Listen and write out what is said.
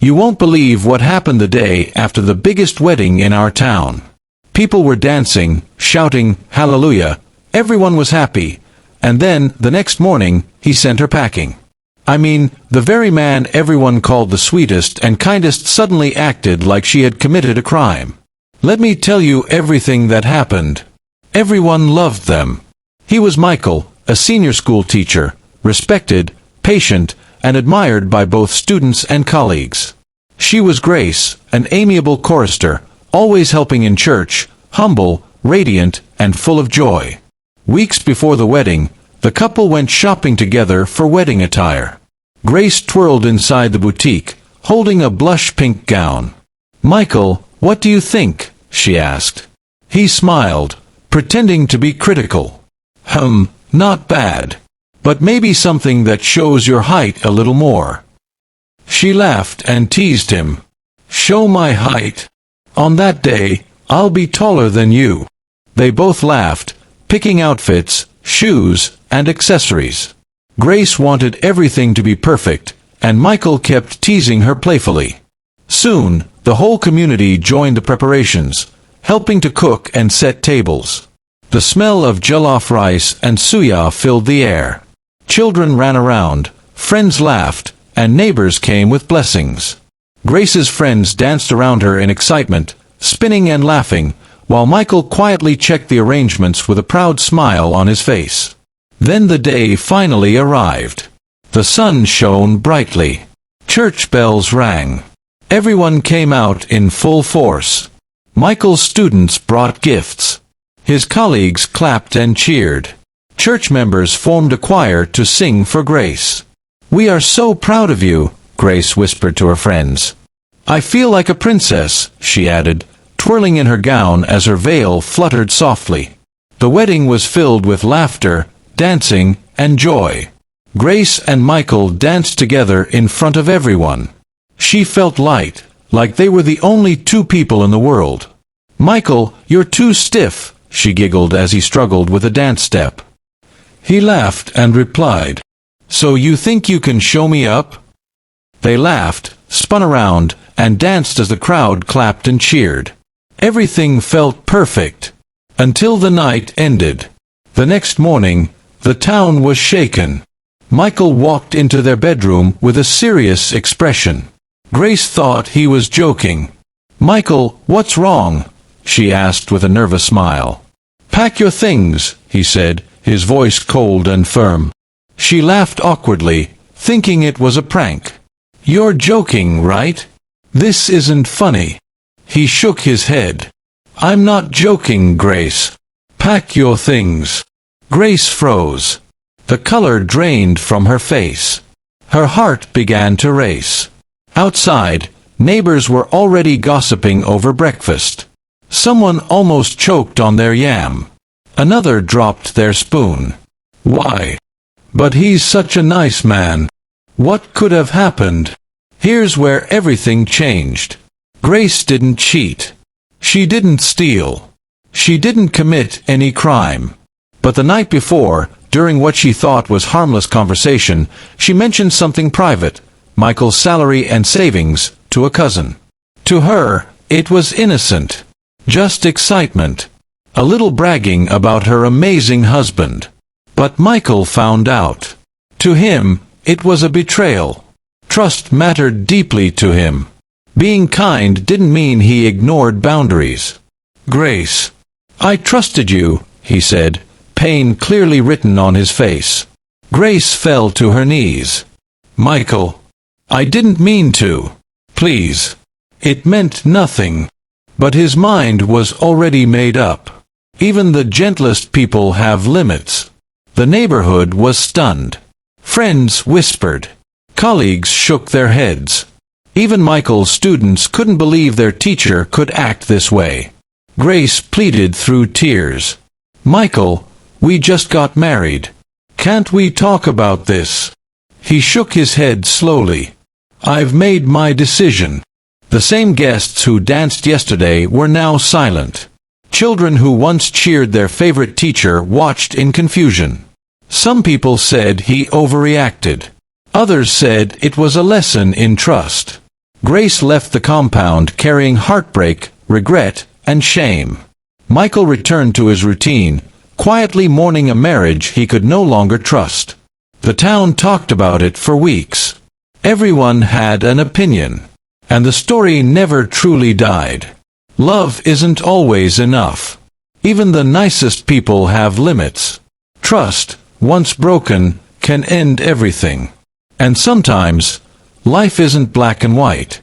You won't believe what happened the day after the biggest wedding in our town. People were dancing, shouting, hallelujah. Everyone was happy. And then, the next morning, he sent her packing. I mean, the very man everyone called the sweetest and kindest suddenly acted like she had committed a crime. Let me tell you everything that happened. Everyone loved them. He was Michael, a senior school teacher, respected, patient, and admired by both students and colleagues. She was Grace, an amiable chorister, always helping in church, humble, radiant, and full of joy. Weeks before the wedding, the couple went shopping together for wedding attire. Grace twirled inside the boutique, holding a blush pink gown. "Michael, what do you think?" she asked. He smiled, pretending to be critical. Not bad. But maybe something that shows your height a little more." She laughed and teased him. "Show my height? On that day, I'll be taller than you." They both laughed, picking outfits, shoes, and accessories. Grace wanted everything to be perfect, and Michael kept teasing her playfully. Soon, the whole community joined the preparations, helping to cook and set tables. The smell of jollof rice and suya filled the air. Children ran around, friends laughed, and neighbors came with blessings. Grace's friends danced around her in excitement, spinning and laughing, while Michael quietly checked the arrangements with a proud smile on his face. Then the day finally arrived. The sun shone brightly. Church bells rang. Everyone came out in full force. Michael's students brought gifts. His colleagues clapped and cheered. Church members formed a choir to sing for Grace. "We are so proud of you," Grace whispered to her friends. "I feel like a princess," she added, twirling in her gown as her veil fluttered softly. The wedding was filled with laughter, dancing, and joy. Grace and Michael danced together in front of everyone. She felt light, like they were the only two people in the world. "Michael, you're too stiff," she giggled as he struggled with a dance step. He laughed and replied, "So you think you can show me up?" They laughed, spun around, and danced as the crowd clapped and cheered. Everything felt perfect. Until the night ended. The next morning, the town was shaken. Michael walked into their bedroom with a serious expression. Grace thought he was joking. "Michael, what's wrong?" she asked with a nervous smile. "Pack your things," he said, his voice cold and firm. She laughed awkwardly, thinking it was a prank. "You're joking, right? This isn't funny." He shook his head. "I'm not joking, Grace. Pack your things." Grace froze. The color drained from her face. Her heart began to race. Outside, neighbors were already gossiping over breakfast. Someone almost choked on their yam. Another dropped their spoon. "Why? But he's such a nice man. What could have happened?" Here's where everything changed. Grace didn't cheat. She didn't steal. She didn't commit any crime. But the night before, during what she thought was harmless conversation, she mentioned something private, Michael's salary and savings, to a cousin. To her, it was innocent. Just excitement. A little bragging about her amazing husband. But Michael found out. To him, it was a betrayal. Trust mattered deeply to him. Being kind didn't mean he ignored boundaries. "Grace, I trusted you," he said, pain clearly written on his face. Grace fell to her knees. "Michael, I didn't mean to. Please." It meant nothing. But his mind was already made up. Even the gentlest people have limits. The neighborhood was stunned. Friends whispered. Colleagues shook their heads. Even Michael's students couldn't believe their teacher could act this way. Grace pleaded through tears. "Michael, we just got married. Can't we talk about this?" He shook his head slowly. "I've made my decision." The same guests who danced yesterday were now silent. Children who once cheered their favorite teacher watched in confusion. Some people said he overreacted. Others said it was a lesson in trust. Grace left the compound carrying heartbreak, regret, and shame. Michael returned to his routine, quietly mourning a marriage he could no longer trust. The town talked about it for weeks. Everyone had an opinion. And the story never truly died. Love isn't always enough. Even the nicest people have limits. Trust, once broken, can end everything. And sometimes, life isn't black and white.